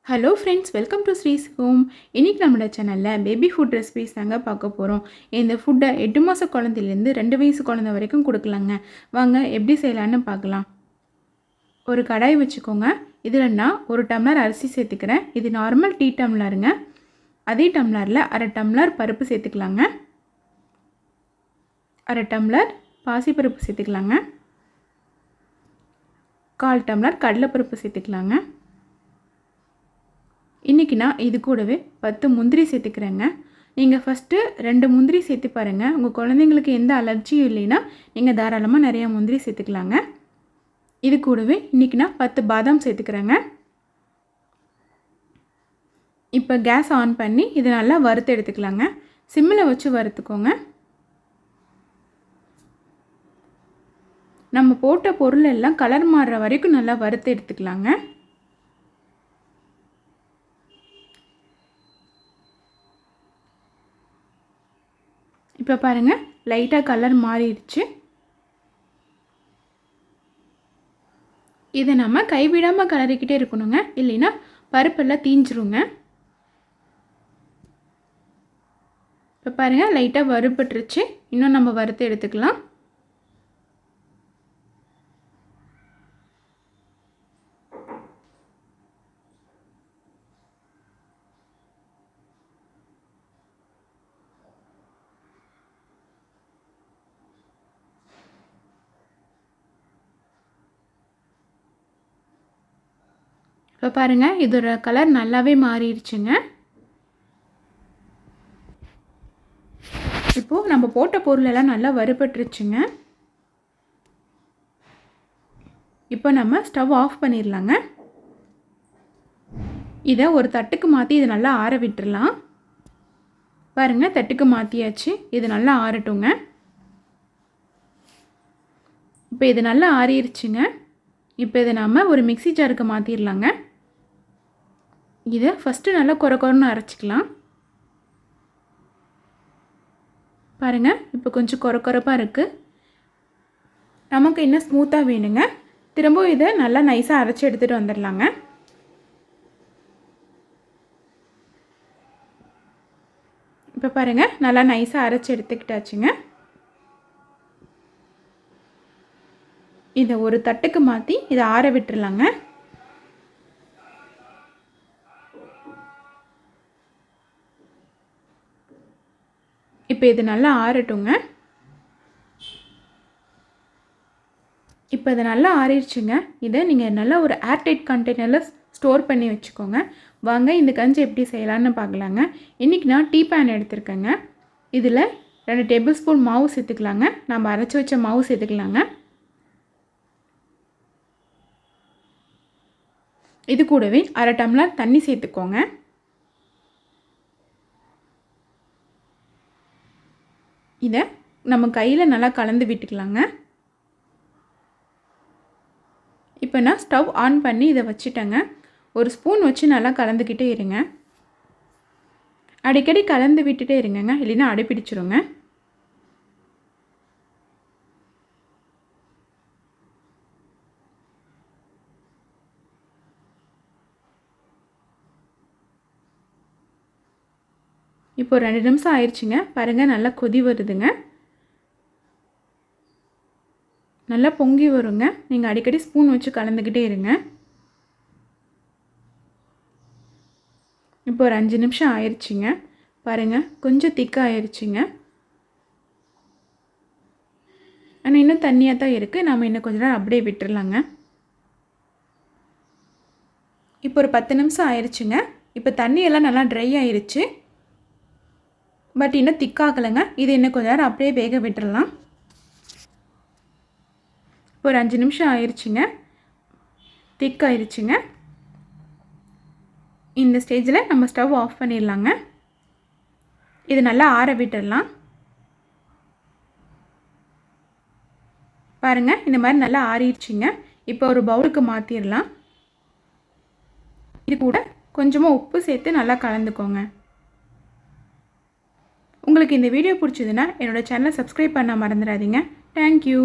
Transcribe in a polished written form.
Hello friends, welcome to ஸ்ரீஸ் home. இன்றைக்கி நம்மளோட சேனலில் பேபி ஃபுட் ரெசிபிஸ் தாங்க பார்க்க போகிறோம். இந்த ஃபுட்டை 8 மாத குழந்தையிலேருந்து 2 வயசு குழந்தை வரைக்கும் கொடுக்கலாங்க. வாங்க எப்படி செய்யலான்னு பார்க்கலாம். ஒரு கடாய் வச்சுக்கோங்க. இதில் நான் 1 டம்ளர் அரிசி சேர்த்துக்கிறேன். இது நார்மல் டீ டம்ளருங்க. அதே டம்ளரில் 1/2 டம்ளர் பருப்பு சேர்த்துக்கலாங்க. 1/2 டம்ளர் பாசிப்பருப்பு சேர்த்துக்கலாங்க. 1/4 டம்ளர் கடலைப்பருப்பு சேர்த்துக்கலாங்க. இன்றைக்கி நான் இது கூடவே 10 முந்திரி சேர்த்துக்கிறேங்க. நீங்கள் ஃபஸ்ட்டு 2 முந்திரி சேர்த்து பாருங்கள். உங்கள் குழந்தைங்களுக்கு எந்த அலர்ஜியும் இல்லைன்னா நீங்கள் தாராளமாக நிறையா முந்திரி சேர்த்துக்கலாங்க. இது கூடவே இன்றைக்கி நான் 10 பாதாம் சேர்த்துக்கிறேங்க. இப்போ கேஸ் ஆன் பண்ணி இதை நல்லா வறுத்து எடுத்துக்கலாங்க. சிம்மில் வச்சு வறுத்துக்கோங்க. நம்ம போட்ட பொருள் எல்லாம் கலர் மாறுற வரைக்கும் நல்லா வறுத்து எடுத்துக்கலாங்க. இப்போ பாருங்கள், லைட்டாக கலர் மாறிடுச்சு. இதை நம்ம கைவிடாமல் கலரிக்கிட்டே இருக்கணுங்க, இல்லைன்னா பருப்பெல்லாம் தீஞ்சிருங்க. இப்போ பாருங்கள், லைட்டாக வறுபட்டுருச்சு. இன்னும் நம்ம வறுத்து எடுத்துக்கலாம். இப்போ பாருங்கள், இதோட கலர் நல்லாவே மாறிடுச்சுங்க. இப்போது நம்ம போட்ட பொருளெல்லாம் நல்லா வறுபட்டுருச்சுங்க. இப்போ நம்ம ஸ்டவ் ஆஃப் பண்ணிடலாங்க. இதை ஒரு தட்டுக்கு மாற்றி இதை நல்லா ஆற விட்டுடலாம். பாருங்கள், தட்டுக்கு மாற்றியாச்சு. இது நல்லா ஆறட்டுங்க. இப்போ இது நல்லா ஆறிடுச்சுங்க. இப்போ இதை நம்ம ஒரு மிக்ஸி ஜாருக்கு மாற்றிடலாங்க. இதை ஃபஸ்ட்டு நல்லா கொரன்னு அரைச்சிக்கலாம். பாருங்கள், இப்போ கொஞ்சம் கொரப்பாக இருக்குது. நமக்கு இன்னும் ஸ்மூத்தாக வேணுங்க. திரும்பவும் இதை நல்லா நைஸாக அரைச்சி எடுத்துகிட்டு வந்துடலாங்க. இப்போ பாருங்கள், நல்லா நைஸாக அரைச்சி எடுத்துக்கிட்டாச்சுங்க. இதை ஒரு தட்டுக்கு மாற்றி இதை ஆற விட்டுறலாங்க. இப்போ இது நல்லா ஆறட்டுங்க. இப்போ இது நல்லா ஆறிடுச்சுங்க. இதை நீங்கள் நல்லா ஒரு ஏர்டைட் கண்டெய்னரில் ஸ்டோர் பண்ணி வச்சுக்கோங்க. வாங்க இந்த கஞ்சி எப்படி செய்யலான்னு பார்க்கலாங்க. இன்றைக்கி நான் டீ பேன் எடுத்துருக்கேங்க. இதில் 2 டேபிள் ஸ்பூன் மாவு சேர்த்துக்கலாங்க. நம்ம அரைச்சி வச்ச மாவு சேர்த்துக்கலாங்க. இது கூடவே 1/2 டம்ளர் தண்ணி சேர்த்துக்கோங்க. இதை நம்ம கையில் நல்லா கலந்து விட்டுக்கலாங்க. இப்போ நான் ஸ்டவ் ஆன் பண்ணி இதை வச்சுட்டேங்க. ஒரு ஸ்பூன் வச்சு நல்லா கலந்துக்கிட்டே இருங்க. அடிக்கடி கலந்து விட்டுட்டே இருங்கங்க, இல்லைன்னா அடிப்பிடிச்சிருங்க. இப்போ 2 நிமிஷம் ஆயிடுச்சுங்க. பாருங்கள், நல்லா கொதி வருதுங்க. நல்லா பொங்கி வருங்க. நீங்கள் அடிக்கடி ஸ்பூன் வச்சு கலந்துக்கிட்டே இருங்க. இப்போ ஒரு 5 நிமிஷம் ஆயிடுச்சுங்க. பாருங்கள், கொஞ்சம் திக்காக ஆயிடுச்சுங்க. ஆனால் இன்னும் தண்ணியாக தான் இருக்குது. நம்ம இன்னும் கொஞ்ச நேரம் அப்படியே விட்டுடலாங்க. இப்போ ஒரு 10 நிமிஷம் ஆயிடுச்சுங்க. இப்போ தண்ணியெல்லாம் நல்லா ட்ரை ஆயிடுச்சு. பட் இன்னும் திக்காகலைங்க. இது இன்னும் கொஞ்ச நேரம் அப்படியே வேக விட்டுடலாம். ஒரு 5 நிமிஷம் ஆயிடுச்சுங்க. திக்காயிருச்சுங்க. இந்த ஸ்டேஜில் நம்ம ஸ்டவ் ஆஃப் பண்ணிடலாங்க. இது நல்லா ஆற விட்டுடலாம். பாருங்கள், இந்த மாதிரி நல்லா ஆறிடுச்சுங்க. இப்போ ஒரு பவுலுக்கு மாற்றிடலாம். இது கூட கொஞ்சமாக உப்பு சேர்த்து நல்லா கலந்துக்கோங்க. உங்களுக்கு இந்த வீடியோ பிடிச்சதுன்னா என்னோடய சேனலை சப்ஸ்கிரைப் பண்ண மறந்துடாதீங்க. தேங்க்யூ.